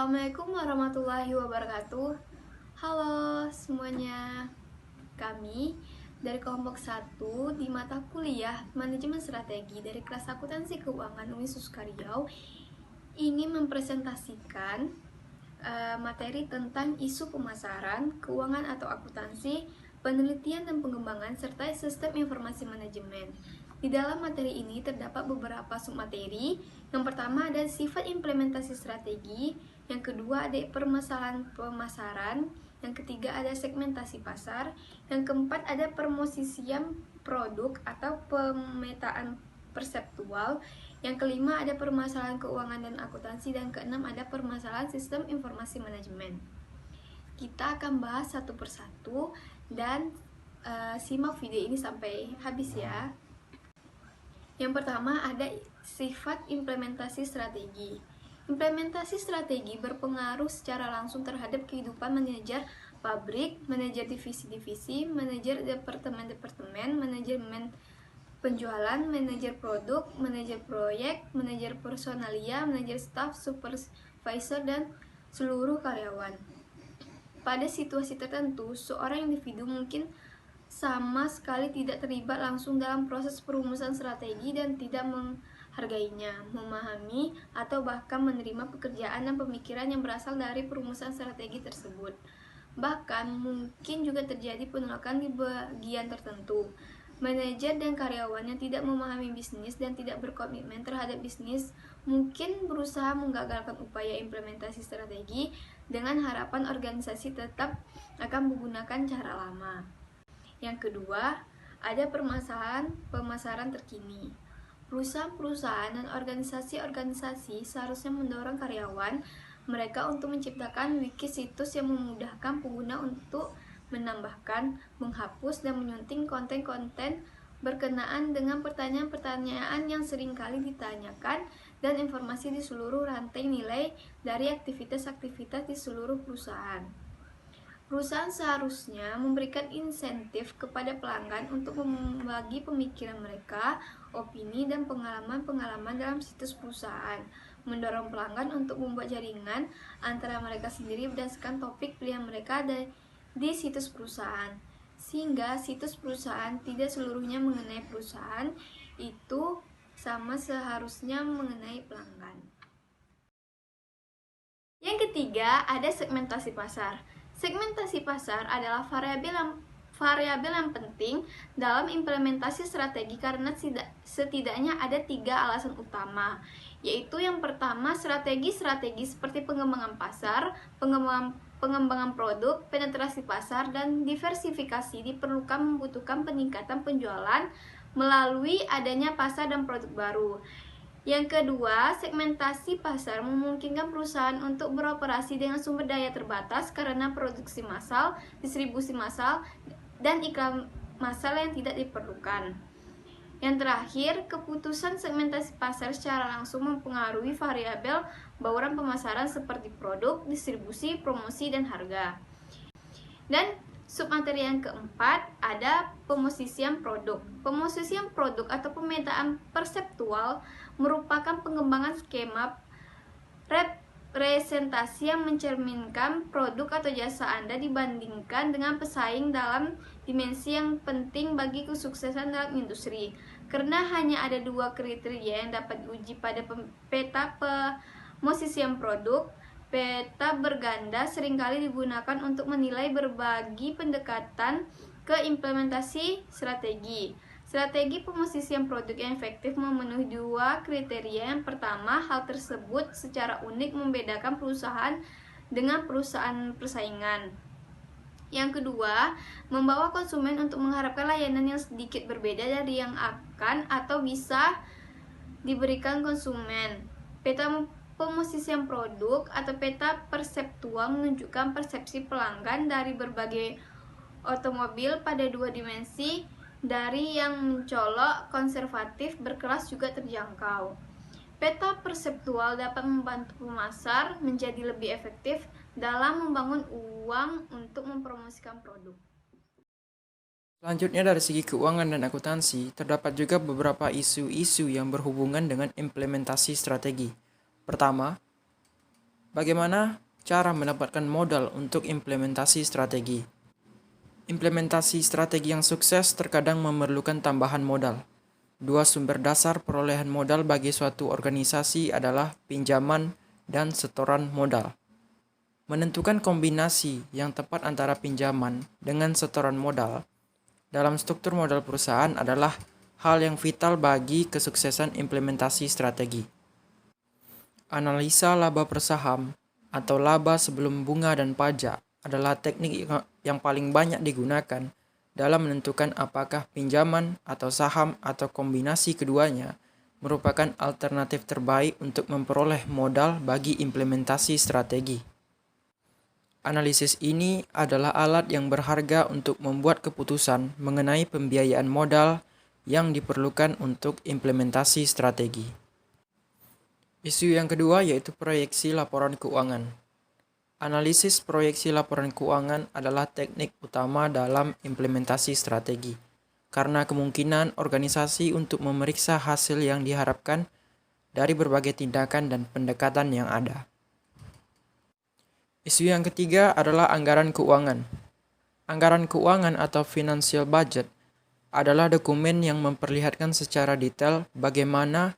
Assalamualaikum warahmatullahi wabarakatuh. Halo semuanya. Kami dari kelompok 1 di mata kuliah Manajemen Strategi dari kelas akuntansi keuangan UIN Suska Riau ingin mempresentasikan materi tentang isu pemasaran, keuangan atau akuntansi, penelitian dan pengembangan, serta sistem informasi manajemen. Di dalam materi ini terdapat beberapa submateri. Yang pertama ada sifat implementasi strategi, yang kedua ada permasalahan pemasaran, yang ketiga ada segmentasi pasar, yang keempat ada permosisian produk atau pemetaan perseptual, yang kelima ada permasalahan keuangan dan akuntansi, dan keenam ada permasalahan sistem informasi manajemen. Kita akan bahas satu persatu dan simak video ini sampai habis ya. Yang pertama ada sifat implementasi strategi. Implementasi strategi berpengaruh secara langsung terhadap kehidupan manajer pabrik, manajer divisi-divisi, manajer departemen-departemen, manajemen penjualan, manajer produk, manajer proyek, manajer personalia, manajer staff, supervisor, dan seluruh karyawan. Pada situasi tertentu, seorang individu mungkin sama sekali tidak terlibat langsung dalam proses perumusan strategi dan tidak menghargainya, memahami, atau bahkan menerima pekerjaan dan pemikiran yang berasal dari perumusan strategi tersebut. Bahkan mungkin juga terjadi penolakan di bagian tertentu. Manajer dan karyawan yang tidak memahami bisnis dan tidak berkomitmen terhadap bisnis mungkin berusaha menggagalkan upaya implementasi strategi dengan harapan organisasi tetap akan menggunakan cara lama. Yang kedua, ada permasalahan pemasaran terkini. Perusahaan-perusahaan dan organisasi-organisasi seharusnya mendorong karyawan mereka untuk menciptakan wiki situs yang memudahkan pengguna untuk menambahkan, menghapus, dan menyunting konten-konten berkenaan dengan pertanyaan-pertanyaan yang seringkali ditanyakan dan informasi di seluruh rantai nilai dari aktivitas-aktivitas di seluruh perusahaan. Perusahaan seharusnya memberikan insentif kepada pelanggan untuk membagi pemikiran mereka, opini, dan pengalaman-pengalaman dalam situs perusahaan, mendorong pelanggan untuk membuat jaringan antara mereka sendiri berdasarkan topik pilihan mereka di situs perusahaan, sehingga situs perusahaan tidak seluruhnya mengenai perusahaan itu sama seharusnya mengenai pelanggan. Yang ketiga, ada segmentasi pasar. Segmentasi pasar adalah variabel yang penting dalam implementasi strategi karena setidaknya ada 3 alasan utama, yaitu yang pertama strategi seperti pengembangan pasar, pengembangan produk, penetrasi pasar, dan diversifikasi diperlukan membutuhkan peningkatan penjualan melalui adanya pasar dan produk baru. Yang kedua, segmentasi pasar memungkinkan perusahaan untuk beroperasi dengan sumber daya terbatas karena produksi massal, distribusi massal, dan iklan massal yang tidak diperlukan. Yang terakhir, keputusan segmentasi pasar secara langsung mempengaruhi variabel bauran pemasaran seperti produk, distribusi, promosi, dan harga. Dan submateri yang keempat ada pemosisian produk. Pemosisian produk atau pemetaan perseptual merupakan pengembangan skema representasi yang mencerminkan produk atau jasa Anda dibandingkan dengan pesaing dalam dimensi yang penting bagi kesuksesan dalam industri. Karena hanya ada 2 kriteria yang dapat diuji pada peta pemosisian produk, peta berganda seringkali digunakan untuk menilai berbagi pendekatan ke implementasi strategi. Strategi pemosisian produk yang efektif memenuhi 2 kriteria. Yang pertama, hal tersebut secara unik membedakan perusahaan dengan perusahaan persaingan. Yang kedua, membawa konsumen untuk mengharapkan layanan yang sedikit berbeda dari yang akan atau bisa diberikan konsumen. Peta pemosisian produk atau peta perseptual menunjukkan persepsi pelanggan dari berbagai otomobil pada 2 dimensi, dari yang mencolok, konservatif, berkelas juga terjangkau. Peta perseptual dapat membantu pemasar menjadi lebih efektif dalam membangun uang untuk mempromosikan produk. Selanjutnya dari segi keuangan dan akuntansi, terdapat juga beberapa isu-isu yang berhubungan dengan implementasi strategi. Pertama, Bagaimana cara mendapatkan modal untuk implementasi strategi? Implementasi strategi yang sukses terkadang memerlukan tambahan modal. Dua sumber dasar perolehan modal bagi suatu organisasi adalah pinjaman dan setoran modal. Menentukan kombinasi yang tepat antara pinjaman dengan setoran modal dalam struktur modal perusahaan adalah hal yang vital bagi kesuksesan implementasi strategi. Analisa laba per saham atau laba sebelum bunga dan pajak adalah teknik yang paling banyak digunakan dalam menentukan apakah pinjaman atau saham atau kombinasi keduanya merupakan alternatif terbaik untuk memperoleh modal bagi implementasi strategi. Analisis ini adalah alat yang berharga untuk membuat keputusan mengenai pembiayaan modal yang diperlukan untuk implementasi strategi. Isu yang kedua yaitu proyeksi laporan keuangan. Analisis proyeksi laporan keuangan adalah teknik utama dalam implementasi strategi, karena kemungkinan organisasi untuk memeriksa hasil yang diharapkan dari berbagai tindakan dan pendekatan yang ada. Isu yang ketiga adalah anggaran keuangan. Anggaran keuangan atau financial budget adalah dokumen yang memperlihatkan secara detail bagaimana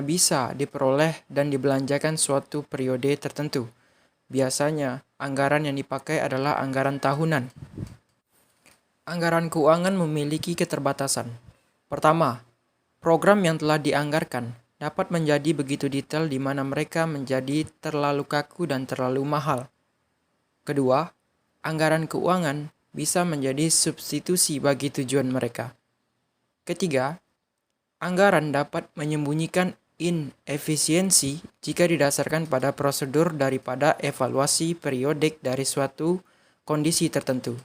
bisa diperoleh dan dibelanjakan suatu periode tertentu. Biasanya, anggaran yang dipakai adalah anggaran tahunan. Anggaran keuangan memiliki keterbatasan. Pertama, program yang telah dianggarkan dapat menjadi begitu detail di mana mereka menjadi terlalu kaku dan terlalu mahal. Kedua, anggaran keuangan bisa menjadi substitusi bagi tujuan mereka. Ketiga, anggaran dapat menyembunyikan inefisiensi jika didasarkan pada prosedur daripada evaluasi periodik dari suatu kondisi tertentu.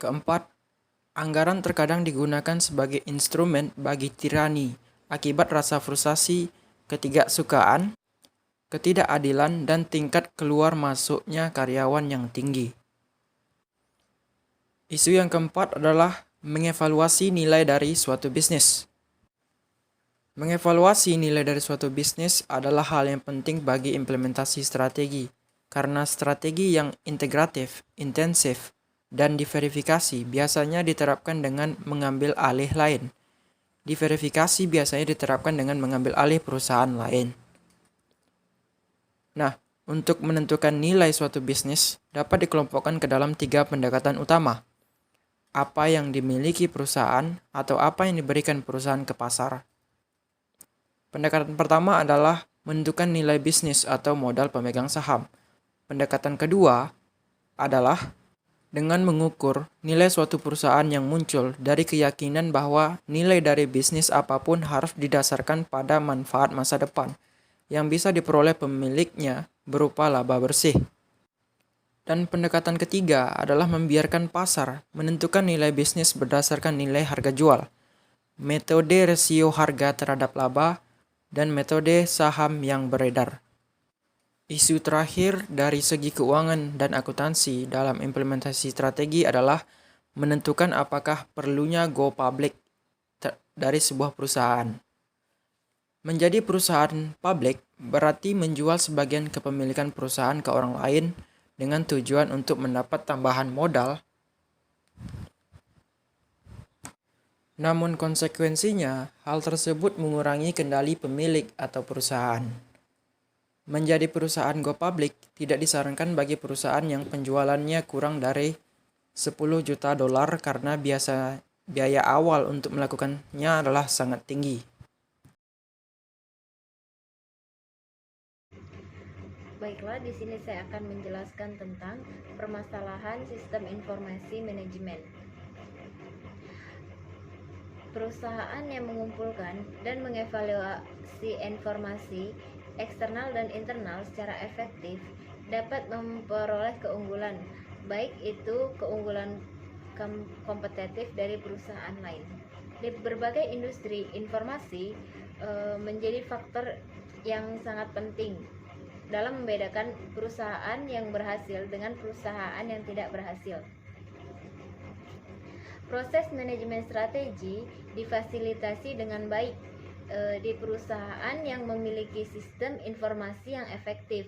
Keempat, anggaran terkadang digunakan sebagai instrumen bagi tirani akibat rasa frustasi, ketidaksukaan, ketidakadilan, dan tingkat keluar masuknya karyawan yang tinggi. Isu yang keempat adalah mengevaluasi nilai dari suatu bisnis. Mengevaluasi nilai dari suatu bisnis adalah hal yang penting bagi implementasi strategi, karena strategi yang integratif, intensif, dan diverifikasi biasanya diterapkan dengan mengambil alih lain. Diverifikasi biasanya diterapkan dengan mengambil alih perusahaan lain. Nah, untuk menentukan nilai suatu bisnis dapat dikelompokkan ke dalam 3 pendekatan utama. Apa yang dimiliki perusahaan atau apa yang diberikan perusahaan ke pasar. Pendekatan pertama adalah menentukan nilai bisnis atau modal pemegang saham. Pendekatan kedua adalah dengan mengukur nilai suatu perusahaan yang muncul dari keyakinan bahwa nilai dari bisnis apapun harus didasarkan pada manfaat masa depan yang bisa diperoleh pemiliknya berupa laba bersih. Dan pendekatan ketiga adalah membiarkan pasar menentukan nilai bisnis berdasarkan nilai harga jual, metode rasio harga terhadap laba, dan metode saham yang beredar. Isu terakhir dari segi keuangan dan akuntansi dalam implementasi strategi adalah menentukan apakah perlunya go public dari sebuah perusahaan. Menjadi perusahaan publik berarti menjual sebagian kepemilikan perusahaan ke orang lain dengan tujuan untuk mendapat tambahan modal. Namun konsekuensinya, hal tersebut mengurangi kendali pemilik atau perusahaan. Menjadi perusahaan go public tidak disarankan bagi perusahaan yang penjualannya kurang dari 10 juta dolar karena biaya awal untuk melakukannya adalah sangat tinggi. Baiklah, di sini saya akan menjelaskan tentang permasalahan sistem informasi manajemen. Perusahaan yang mengumpulkan dan mengevaluasi informasi eksternal dan internal secara efektif dapat memperoleh keunggulan, baik itu keunggulan kompetitif dari perusahaan lain. Di berbagai industri, informasi menjadi faktor yang sangat penting dalam membedakan perusahaan yang berhasil dengan perusahaan yang tidak berhasil. Proses manajemen strategi difasilitasi dengan baik di perusahaan yang memiliki sistem informasi yang efektif.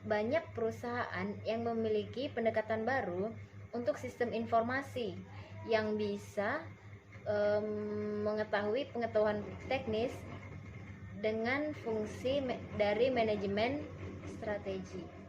Banyak perusahaan yang memiliki pendekatan baru untuk sistem informasi yang bisa mengetahui pengetahuan teknis dengan fungsi dari manajemen strategi.